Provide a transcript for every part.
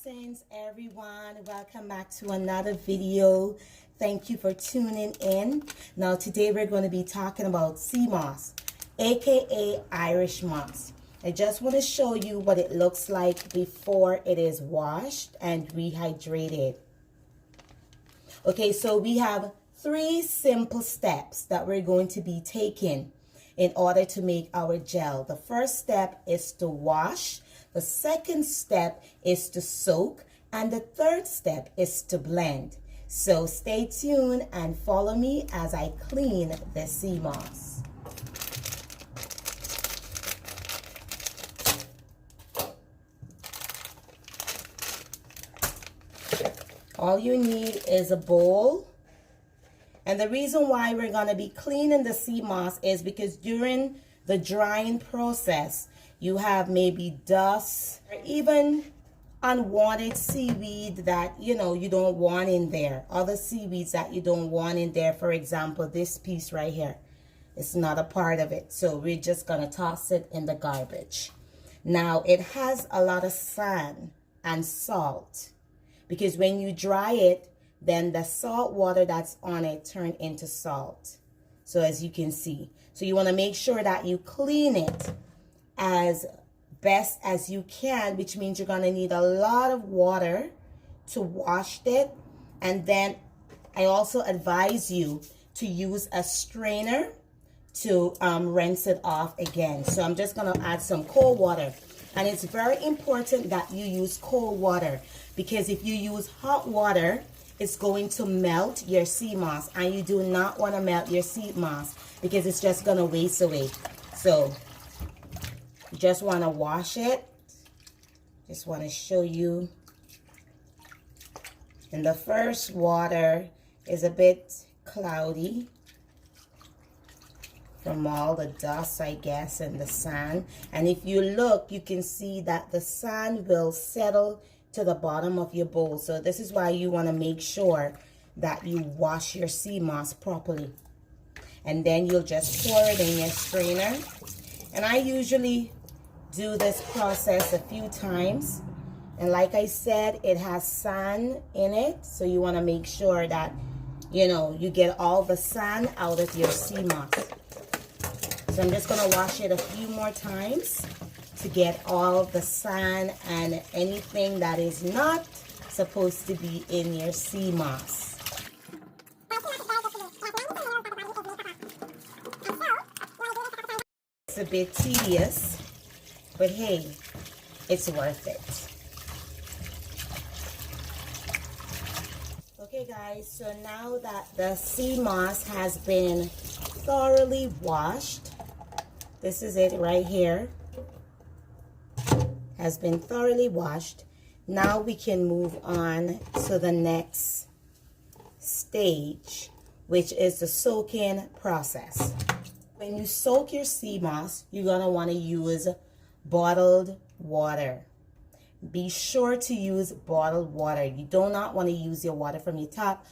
Greetings everyone, welcome back to another video. Thank you for tuning in. Now today we're going to be talking about Seamoss, aka Irish moss. I just want to show you what it looks like before it is washed and rehydrated. Okay, so we have 3 simple steps that we're going to be taking in order to make our gel. The first step is to wash. The second step is to soak, and the third step is to blend. So stay tuned and follow me as I clean the Seamoss. All you need is a bowl. And the reason why we're going to be cleaning the Seamoss is because during the drying process, you have maybe dust or even unwanted seaweed that, you don't want in there. Other seaweeds that you don't want in there. For example, this piece right here. It's not a part of it. So we're just going to toss it in the garbage. Now, it has a lot of sand and salt. Because when you dry it, then the salt water that's on it turns into salt. So as you can see. So you want to make sure that you clean it as best as you can, which means you're going to need a lot of water to wash it. And then I also advise you to use a strainer to rinse it off again. So I'm just going to add some cold water. And it's very important that you use cold water, because if you use hot water, it's going to melt your Seamoss, and you do not want to melt your Seamoss because it's just going to waste away. So you just want to wash it. Just want to show you. And the first water is a bit cloudy from all the dust, I guess, and the sand. And if you look, you can see that the sand will settle to the bottom of your bowl. So this is why you want to make sure that you wash your Seamoss properly. And then you'll just pour it in your strainer. And I usually do this process a few times. And like I said, it has sand in it. So you want to make sure that, you get all the sand out of your Seamoss. So I'm just going to wash it a few more times to get all the sand and anything that is not supposed to be in your Seamoss. It's a bit tedious, but hey, it's worth it. Okay guys, so now that the Seamoss has been thoroughly washed, this is it right here, has been thoroughly washed. Now we can move on to the next stage, which is the soaking process. When you soak your Seamoss, you're going to want to use bottled water. Be sure to use bottled water. You do not want to use your water from your tap,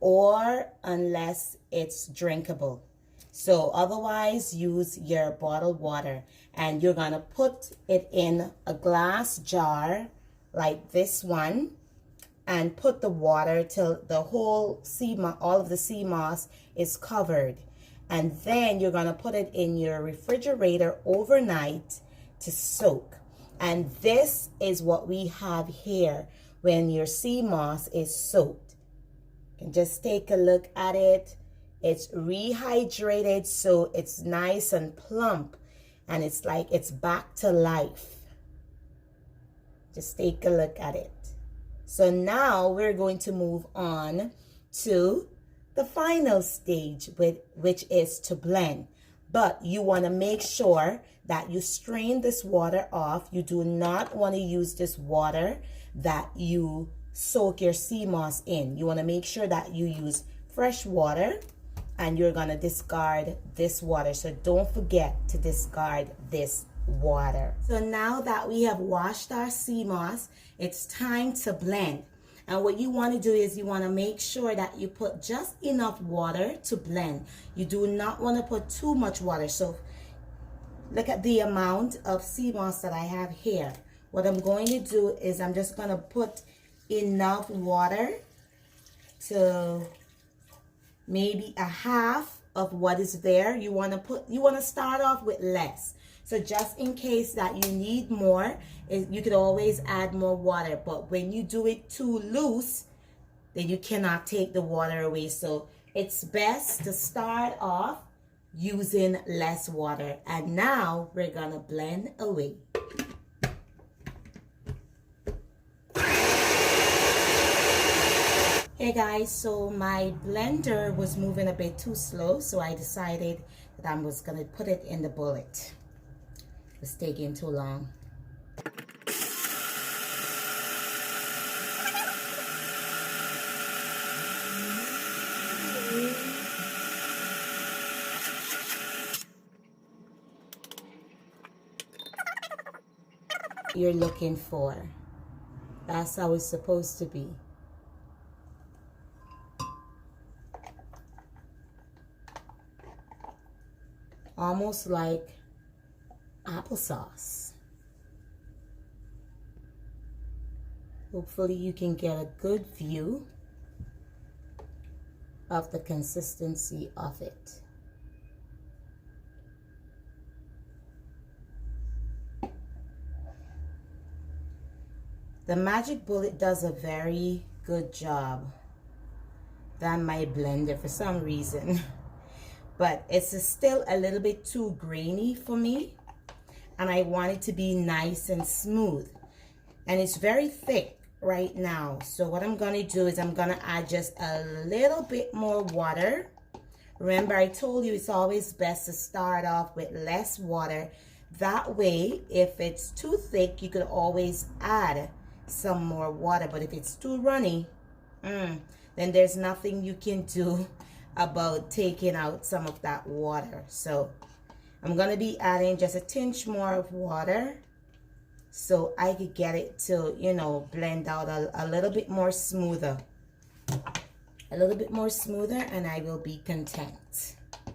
or unless it's drinkable. So otherwise, use your bottled water, and you're going to put it in a glass jar like this one, and put the water till the whole Seamoss, all of the Seamoss is covered. And then you're going to put it in your refrigerator overnight to soak. And this is what we have here when your Seamoss is soaked. You can just take a look at it. It's rehydrated, so it's nice and plump, and it's like it's back to life. Just take a look at it. So now we're going to move on to the final stage, which is to blend. But you want to make sure that you strain this water off. You do not want to use this water that you soak your Seamoss in. You want to make sure that you use fresh water, and you're going to discard this water. So don't forget to discard this water. So now that we have washed our Seamoss, it's time to blend. And what you want to do is you want to make sure that you put just enough water to blend. You do not want to put too much water. So look at the amount of Seamoss that I have here. What I'm going to do is I'm just going to put enough water to maybe a half of what is there. You want to start off with less. So just in case that you need more, you could always add more water. But when you do it too loose, then you cannot take the water away. So it's best to start off using less water. And now we're going to blend away. Hey guys, so my blender was moving a bit too slow, so I decided that I was going to put it in the bullet. It's taking too long. You're looking for. That's how it's supposed to be. Almost like applesauce. Hopefully you can get a good view of the consistency of it. The Magic Bullet does a very good job than my blender for some reason. But it's still a little bit too grainy for me. And I want it to be nice and smooth. And it's very thick right now. So what I'm going to do is I'm going to add just a little bit more water. Remember, I told you it's always best to start off with less water. That way, if it's too thick, you could always add some more water. But if it's too runny, then there's nothing you can do about taking out some of that water. So I'm going to be adding just a tinge more of water so I could get it to, you know, blend out a little bit more smoother. A little bit more smoother, and I will be content. A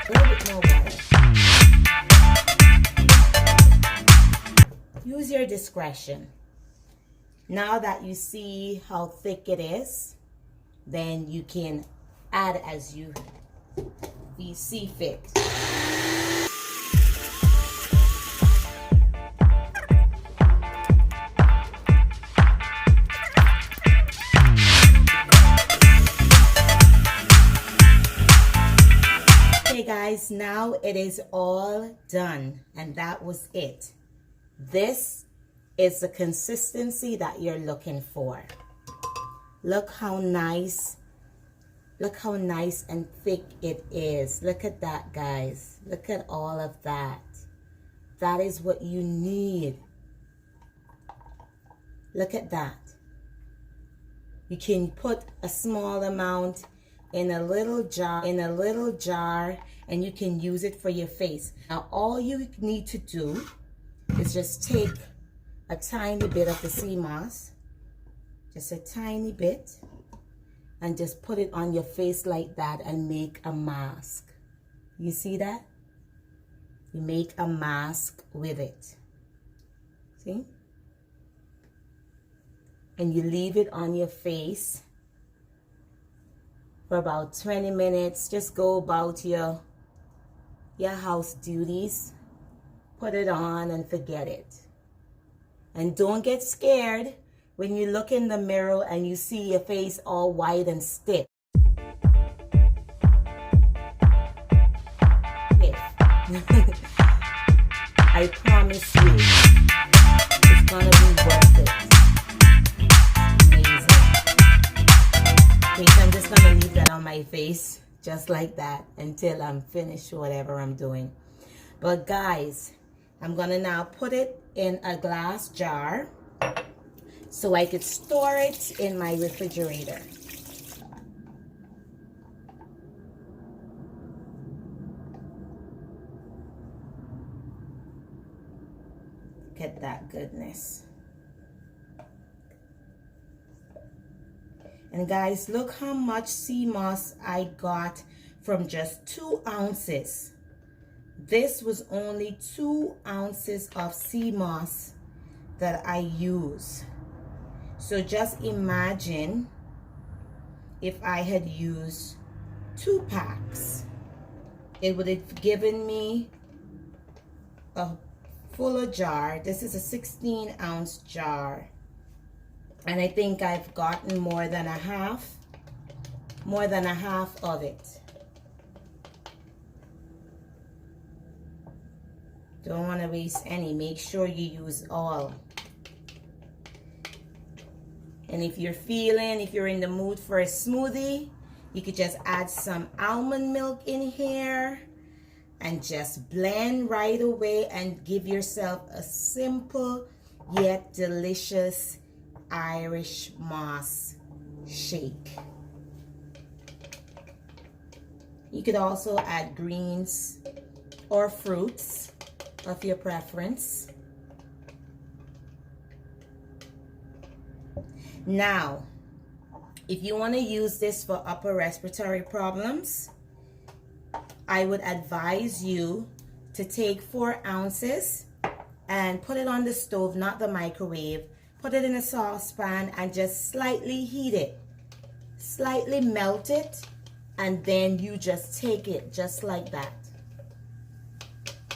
little bit more water. Use your discretion. Now that you see how thick it is, then you can add as you see fit. Okay guys, now it is all done, and that was it. This is the consistency that you're looking for. Look how nice and thick it is. Look at that, guys. Look at all of that. That is what you need. Look at that. You can put a small amount in a little jar, and you can use it for your face. Now all you need to do is just take a tiny bit of the Seamoss, just a tiny bit, and just put it on your face like that and make a mask. You see that? You make a mask with it. See? And you leave it on your face for about 20 minutes. Just go about your house duties. Put it on and forget it. And don't get scared when you look in the mirror and you see your face all white and stiff. I promise you, it's gonna be worth it. Amazing. Okay, so I'm just gonna leave that on my face just like that until I'm finished whatever I'm doing. But guys, I'm gonna now put it in a glass jar so I could store it in my refrigerator. Look at that goodness. And guys, look how much Seamoss I got from just 2 ounces. This was only 2 ounces of Seamoss that I use. So just imagine if I had used 2 packs. It would have given me a fuller jar. This is a 16-ounce jar. And I think I've gotten more than a half of it. Don't want to waste any. Make sure you use all. And if you're in the mood for a smoothie, you could just add some almond milk in here and just blend right away and give yourself a simple yet delicious Irish moss shake. You could also add greens or fruits of your preference. Now, if you want to use this for upper respiratory problems, I would advise you to take 4 ounces and put it on the stove, not the microwave. Put it in a saucepan and just slightly heat it. Slightly melt it, and then you just take it just like that.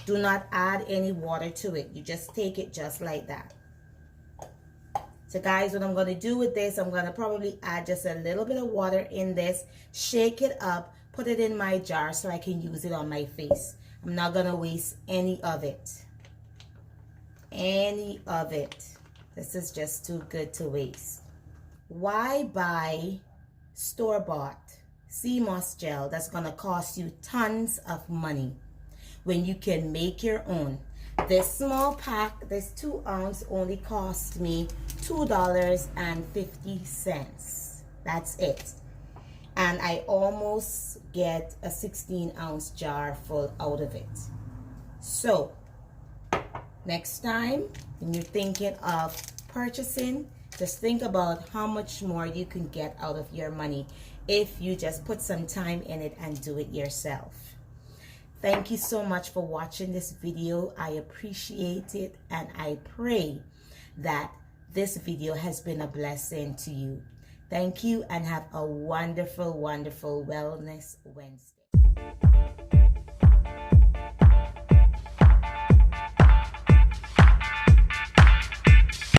Do not add any water to it. You just take it just like that. So guys, what I'm going to do with this, I'm going to probably add just a little bit of water in this, shake it up, put it in my jar so I can use it on my face. I'm not going to waste any of it. Any of it. This is just too good to waste. Why buy store-bought Seamoss gel that's going to cost you tons of money when you can make your own? This small pack, this 2 ounce, only cost me $2.50. That's it. And I almost get a 16-ounce jar full out of it. So, next time when you're thinking of purchasing, just think about how much more you can get out of your money if you just put some time in it and do it yourself. Thank you so much for watching this video. I appreciate it, and I pray that this video has been a blessing to you. Thank you, and have a wonderful, wonderful Wellness Wednesday.